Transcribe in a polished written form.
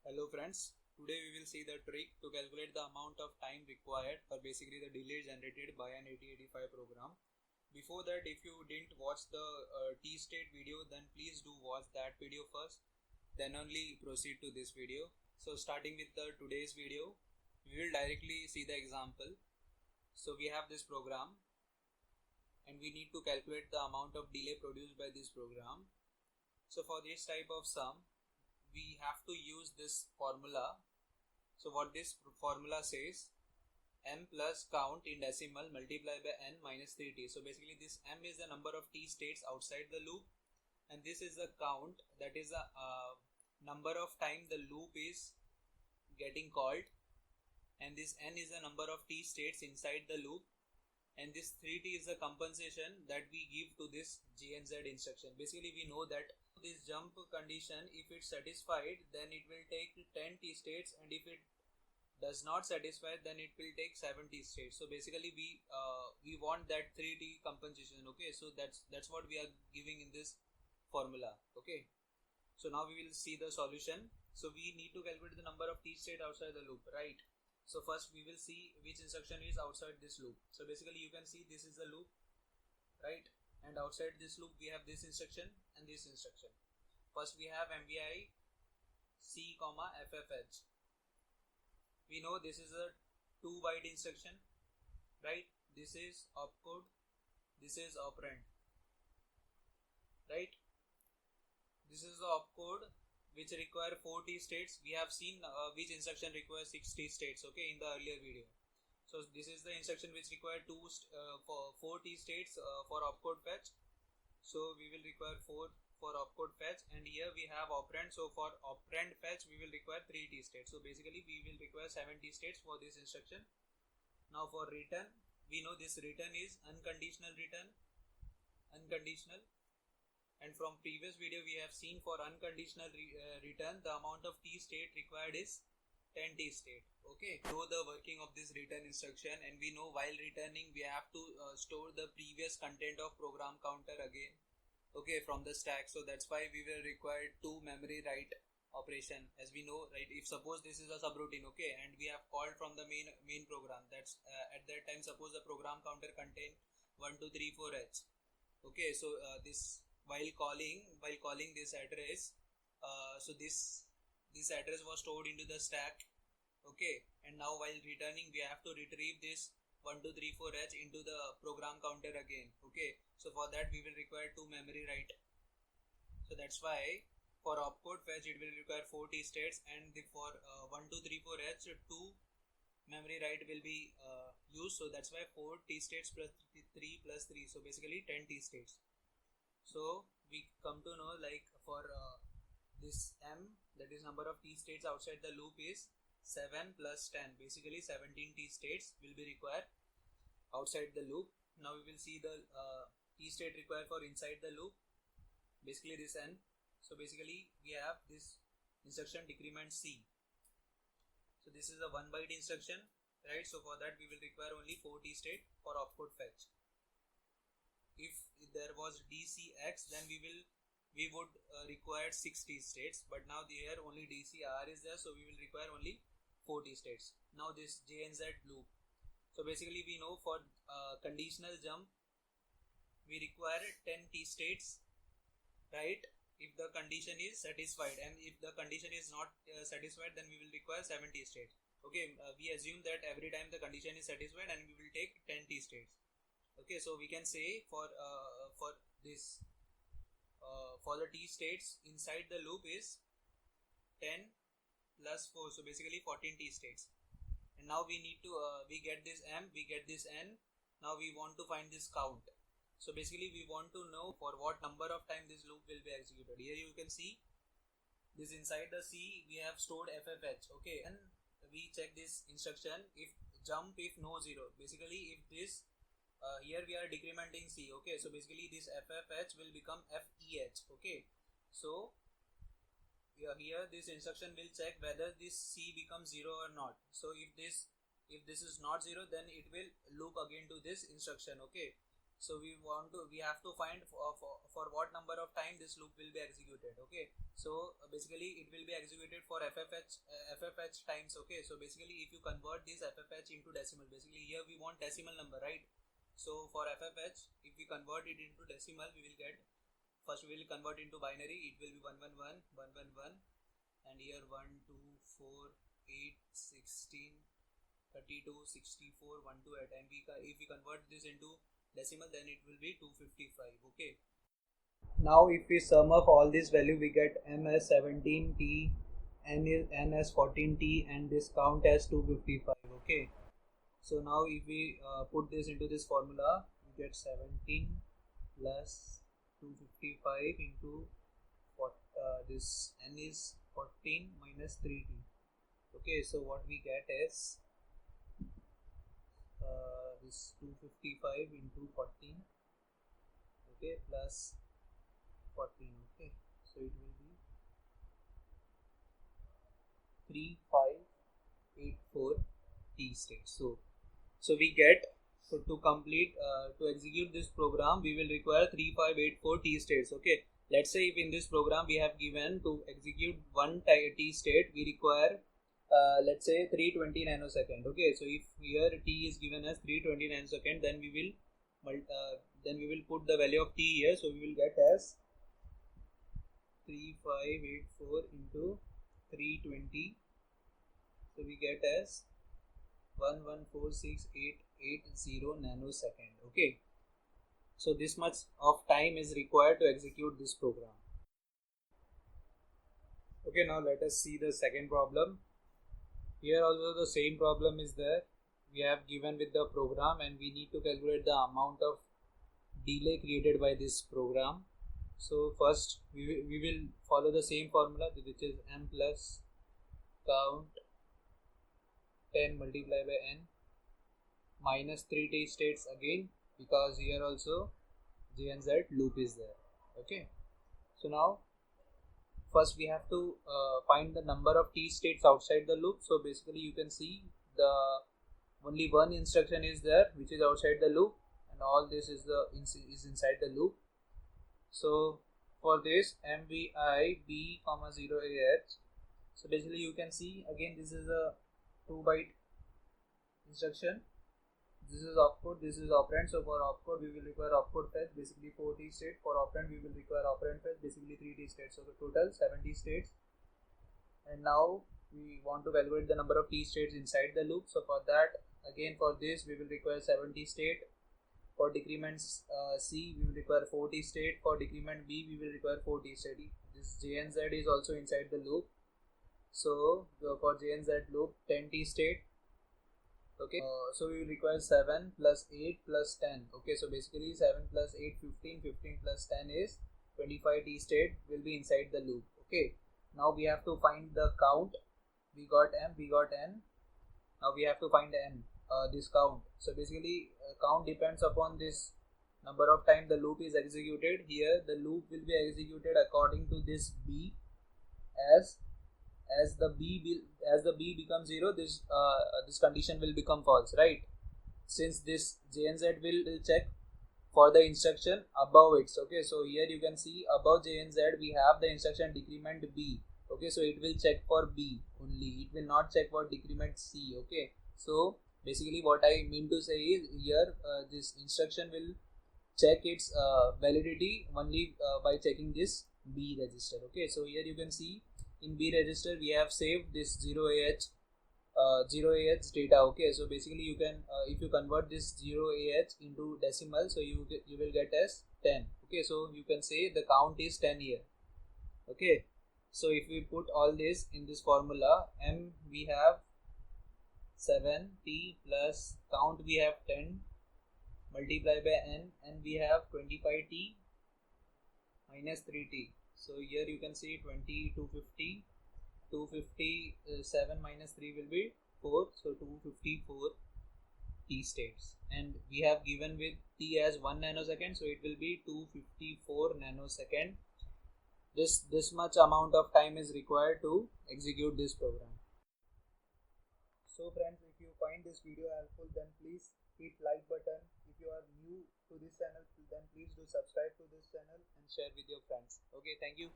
Hello friends, today we will see the trick to calculate the amount of time required or basically the delay generated by an 8085 program. Before that, if you didn't watch the T-state video, then please do watch that video first, then only proceed to this video. So starting with the today's video, we will directly see the example. So we have this program and we need to calculate the amount of delay produced by this program. So for this type of sum, we have to use this formula. So what this formula says, m plus count in decimal multiplied by n minus 3t. So basically this m is the number of t states outside the loop, and this is the count, that is the number of time the loop is getting called, and this n is the number of t states inside the loop, and this 3t is the compensation that we give to this GNZ instruction. Basically we know that this jump condition, if it's satisfied, then it will take 10 t states, and if it does not satisfy, then it will take 70 states. So basically we want that 3t compensation. Okay, so that's what we are giving in this formula. Okay, so now we will see the solution. So we need to calculate the number of t state outside the loop, right? So first we will see which instruction is outside this loop. So basically you can see this is the loop, right? And outside this loop we have this instruction and this instruction. First we have MVI C, FFH. We know this is a 2 byte instruction, right? This is opcode, this is operand, right? This is the opcode which require 4 t states. We have seen which instruction requires 6 t states, okay, in the earlier video. So this is the instruction which require 4 t states for opcode fetch. So we will require 4 for opcode fetch, and here we have operand. So for operand fetch we will require 3 t states. So basically we will require 7 t states for this instruction. Now for return, we know this return is unconditional return, unconditional. And from previous video we have seen for unconditional return, the amount of t state required is 10 t state. Okay, know the working of this return instruction, and we know while returning we have to store the previous content of program counter again, okay, from the stack. So that's why we will require 2 memory write operation, as we know, right? If suppose this is a subroutine, okay, and we have called from the main program, that's at that time suppose the program counter contain 1 2 3 4 h. Okay, so this while calling this address, so this address was stored into the stack, okay, and now while returning we have to retrieve this 1 2 3 4 h into the program counter again. Okay, so for that we will require 2 memory write. So that's why for opcode fetch it will require 4 t states, and for 1 2 3 4 h 2 memory write will be used. So that's why 4 t states plus 3 plus 3, so basically 10 t states. So we come to know, like, for this m, that is number of t states outside the loop, is 7 plus 10, basically 17 t states will be required outside the loop. Now we will see the t state required for inside the loop, basically this n. So basically we have this instruction decrement C. So this is a 1 byte instruction, right? So for that we will require only 4 t state for opcode fetch. If there was DCX, then we would require 6 t states, but now here only DCR is there, so we will require only 4 t states. Now this JNZ loop. So basically we know for conditional jump we require 10 t states, right? If the condition is satisfied, and if the condition is not satisfied, then we will require 7 t states. Okay, we assume that every time the condition is satisfied, and we will take 10 t states. Okay, so we can say for this for the t states inside the loop is 10 plus 4, so basically 14 t states. And now we need to we get this m, we get this n. Now we want to find this count. So basically we want to know for what number of time this loop will be executed. Here you can see this inside the C we have stored FFH. Okay, and we check this instruction, if jump if no 0, basically if this here we are decrementing C. Okay, so basically this FFH will become FEH. Okay, so here this instruction will check whether this C becomes 0 or not. So if this is not 0, then it will loop again to this instruction. Okay, So we have to find for what number of time this loop will be executed. Okay, so basically it will be executed for FFH times. Okay, so basically if you convert this FFH into decimal, basically here we want decimal number, right? So for FFH, if we convert it into decimal, we will get, first we will convert into binary, it will be 111 111, and here 1 2 4 8 16 32 64 128, and if we convert this into decimal, then it will be 255. Okay, now if we sum up all this value, we get m as 17t, n as 14t, and this count as 255. Okay, so now if we put this into this formula, we get 17 plus 255 into this n is 14 minus 3t. Okay, so what we get is this 255 into 14, okay, plus 14. Okay, so it will be 3584 t states. So we get, so to complete to execute this program, we will require 3584 t states. Okay, let's say if in this program we have given to execute one t state, we require let's say 320 nanosecond. Okay, so if here t is given as 320 nanosecond, then we will put the value of t here. So we will get as 3584 into 320, so we get as 1146,880 nanosecond. Okay, so this much of time is required to execute this program. Okay, now let us see the second problem. Here also the same problem is there. We have given with the program, and we need to calculate the amount of delay created by this program. So first we will follow the same formula, which is m plus count 10 multiplied by n minus 3t states again, because here also j and z loop is there. Okay, so now first we have to find the number of t states outside the loop. So basically you can see the only one instruction is there which is outside the loop, and all this is inside the loop. So for this mvi b comma 0ah, so basically you can see again this is a 2 byte instruction. This is opcode, this is operand. So for opcode we will require opcode fetch, basically 4t state. For operand we will require operand fetch, basically 3t states. So the total 70 states. And now we want to evaluate the number of t states inside the loop. So for that, again for this we will require 70 state. For decrement C we will require 40 state. For decrement B we will require 40 state. This J and Z is also inside the loop. So for J and Z loop 10t state. Okay, so we will require 7 plus 8 plus 10. Okay, so basically 7 plus 8 15, 15 plus 10 is 25 t state will be inside the loop. Okay, now we have to find the count. We got m, we got n. Now we have to find n, this count. So basically count depends upon this number of time the loop is executed. Here the loop will be executed according to this b. As the b becomes 0, this condition will become false, right? Since this j and z will check for the instruction above it. Okay, so here you can see above j and z we have the instruction decrement b. Okay, so it will check for b only, it will not check for decrement c. Okay, so basically what I mean to say is here this instruction will check its validity only by checking this b register. Okay, so here you can see in b register we have saved this 0ah data. Okay, so basically you can if you convert this 0ah into decimal, so you will get as 10. Okay, so you can say the count is 10 here. Okay, so if we put all this in this formula, m we have 7t plus count we have 10 multiplied by n, and we have 25t minus 3t. So here you can see 20, 250, 257 minus 3 will be 4, so 254 t states, and we have given with t as 1 nanosecond, so it will be 254 nanosecond. This much amount of time is required to execute this program. So friends, if you find this video helpful, then please hit like button. If you are new to this channel, then please do subscribe to this channel and share with your friends. Okay, thank you.